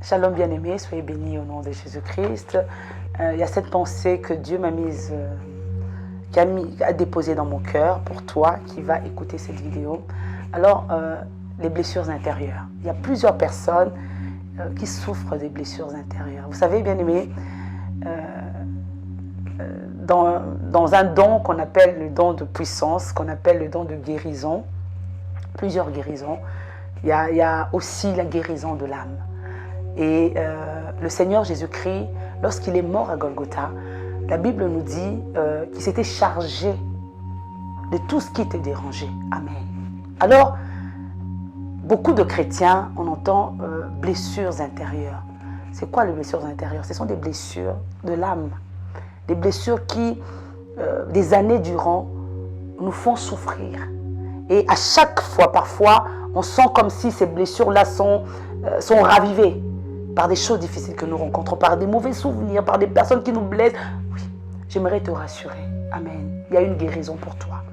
Shalom bien-aimés, soyez bénis au nom de Jésus-Christ. Il y a cette pensée que Dieu m'a mise, a déposée dans mon cœur pour toi qui va écouter cette vidéo. Alors, les blessures intérieures. Il y a plusieurs personnes qui souffrent des blessures intérieures. Vous savez, bien-aimés, dans un don qu'on appelle le don de puissance, qu'on appelle le don de guérison, plusieurs guérisons, il y a aussi la guérison de l'âme. Et le Seigneur Jésus-Christ, lorsqu'il est mort à Golgotha, la Bible nous dit qu'il s'était chargé de tout ce qui te dérangeait. Amen. Alors, beaucoup de chrétiens, on entend blessures intérieures. C'est quoi les blessures intérieures? Ce sont des blessures de l'âme. Des blessures qui, des années durant, nous font souffrir. Et à chaque fois, parfois, on sent comme si ces blessures-là sont ravivées par des choses difficiles que nous rencontrons, par des mauvais souvenirs, par des personnes qui nous blessent. Oui, j'aimerais te rassurer. Amen. Il y a une guérison pour toi.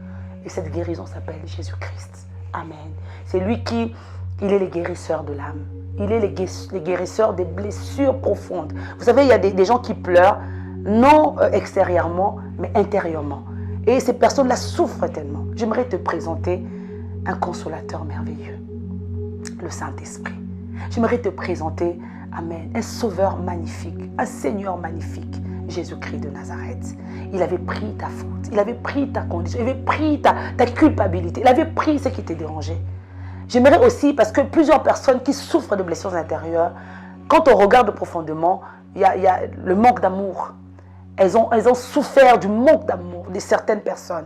Et cette guérison s'appelle Jésus-Christ. Amen. C'est lui qui, il est le guérisseur de l'âme. Il est le guérisseur des blessures profondes. Vous savez, il y a des gens qui pleurent, non extérieurement, mais intérieurement. Et ces personnes-là souffrent tellement. J'aimerais te présenter un consolateur merveilleux, le Saint-Esprit. J'aimerais te présenter, amen, un sauveur magnifique, un Seigneur magnifique, Jésus-Christ de Nazareth. Il avait pris ta faute, il avait pris ta condition, il avait pris ta culpabilité, il avait pris ce qui te dérangeait. J'aimerais aussi, parce que plusieurs personnes qui souffrent de blessures intérieures, quand on regarde profondément, il y a le manque d'amour. Elles ont souffert du manque d'amour de certaines personnes.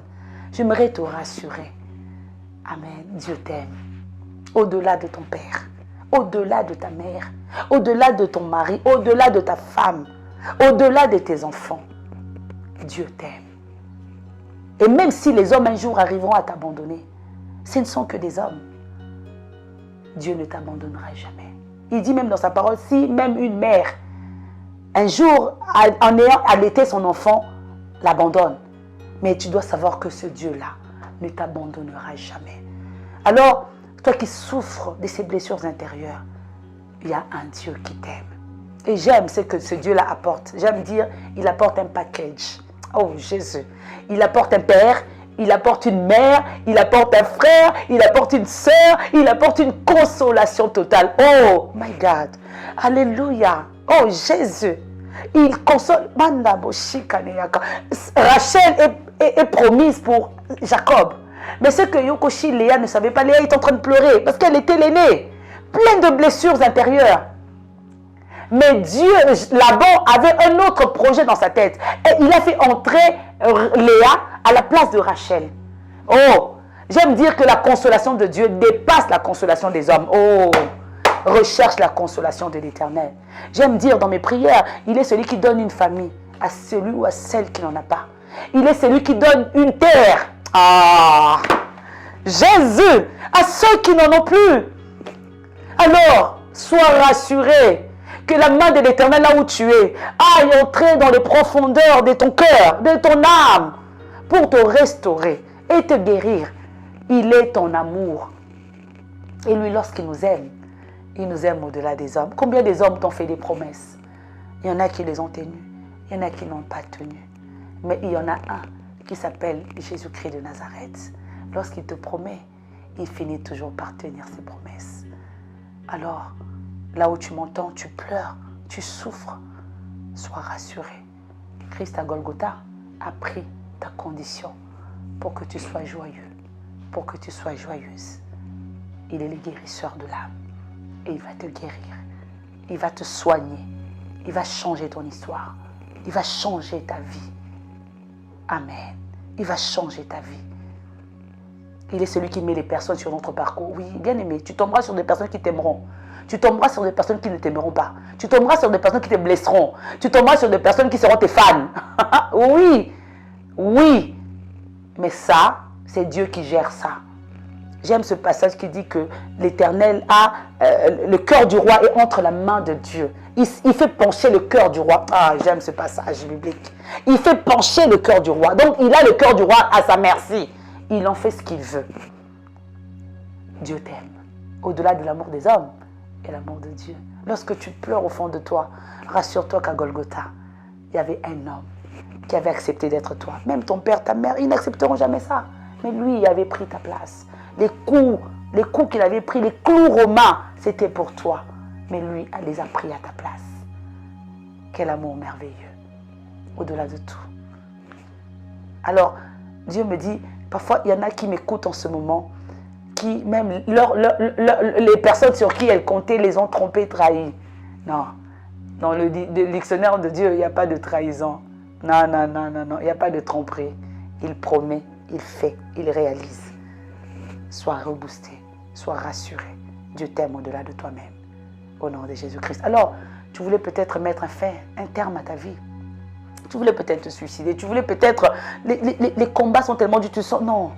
J'aimerais te rassurer. Amen. Dieu t'aime. Au-delà de ton père, au-delà de ta mère, au-delà de ton mari, au-delà de ta femme, au-delà de tes enfants. Dieu t'aime. Et même si les hommes un jour arriveront à t'abandonner, ce ne sont que des hommes. Dieu ne t'abandonnera jamais. Il dit même dans sa parole, si même une mère, un jour, en ayant allaité son enfant, l'abandonne. Mais tu dois savoir que ce Dieu-là ne t'abandonnera jamais. Alors, toi qui souffres de ces blessures intérieures, il y a un Dieu qui t'aime. Et j'aime ce que ce Dieu-là apporte. J'aime dire, il apporte un package. Oh Jésus. Il apporte un père, il apporte une mère, il apporte un frère, il apporte une sœur, il apporte une consolation totale. Oh my God. Alléluia. Oh Jésus. Il console. Rachel est promise pour Jacob. Mais ce que Yokoshi, Léa ne savait pas, Léa est en train de pleurer parce qu'elle était l'aînée, pleine de blessures intérieures. Mais Dieu, Laban avait un autre projet dans sa tête. Et il a fait entrer Léa à la place de Rachel. Oh, j'aime dire que la consolation de Dieu dépasse la consolation des hommes. Oh, recherche la consolation de l'Éternel. J'aime dire dans mes prières, il est celui qui donne une famille à celui ou à celle qui n'en a pas. Il est celui qui donne une terre. Ah, Jésus, à ceux qui n'en ont plus. Alors, sois rassuré que la main de l'Éternel, là où tu es, aille entrer dans les profondeurs de ton cœur, de ton âme, pour te restaurer et te guérir. Il est ton amour. Et lui, lorsqu'il nous aime, il nous aime au-delà des hommes. Combien des hommes t'ont fait des promesses? Il y en a qui les ont tenues, il y en a qui n'ont pas tenues. Mais il y en a un qui s'appelle Jésus-Christ de Nazareth. Lorsqu'il te promet, il finit toujours par tenir ses promesses. Alors, là où tu m'entends, tu pleures, tu souffres, sois rassuré. Christ à Golgotha a pris ta condition pour que tu sois joyeux, pour que tu sois joyeuse. Il est le guérisseur de l'âme et il va te guérir. Il va te soigner. Il va changer ton histoire. Il va changer ta vie. Amen. Il va changer ta vie. Il est celui qui met les personnes sur notre parcours. Oui, bien aimé, tu tomberas sur des personnes qui t'aimeront. Tu tomberas sur des personnes qui ne t'aimeront pas. Tu tomberas sur des personnes qui te blesseront. Tu tomberas sur des personnes qui seront tes fans. Oui, oui. Mais ça, c'est Dieu qui gère ça. J'aime ce passage qui dit que l'Éternel a le cœur du roi est entre la main de Dieu. Il fait pencher le cœur du roi. Ah, j'aime ce passage biblique. Il fait pencher le cœur du roi. Donc, il a le cœur du roi à sa merci. Il en fait ce qu'il veut. Dieu t'aime. Au-delà de l'amour des hommes et l'amour de Dieu. Lorsque tu pleures au fond de toi, rassure-toi qu'à Golgotha, il y avait un homme qui avait accepté d'être toi. Même ton père, ta mère, ils n'accepteront jamais ça. Mais lui, il avait pris ta place. Les coups qu'il avait pris, les clous romains, c'était pour toi. Mais lui, elle les a pris à ta place. Quel amour merveilleux, au-delà de tout. Alors, Dieu me dit, parfois, il y en a qui m'écoutent en ce moment, qui même, les personnes sur qui elles comptaient les ont trompés, trahis. Non, dans le dictionnaire de Dieu, il n'y a pas de trahison. Non, non, non, non, non, il n'y a pas de tromperie. Il promet, il fait, il réalise. Sois reboosté, sois rassuré. Dieu t'aime au-delà de toi-même. Au nom de Jésus-Christ. Alors, tu voulais peut-être mettre un terme à ta vie. Tu voulais peut-être te suicider. Tu voulais peut-être... Les combats sont tellement durs. Tu sens... Non.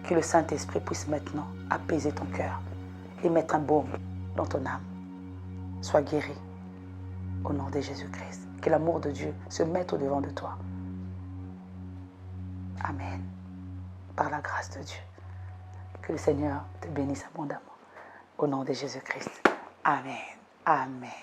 Que le Saint-Esprit puisse maintenant apaiser ton cœur et mettre un baume dans ton âme. Sois guéri. Au nom de Jésus-Christ. Que l'amour de Dieu se mette au-devant de toi. Amen. Par la grâce de Dieu. Que le Seigneur te bénisse abondamment. Au nom de Jésus-Christ. Amen. Amen.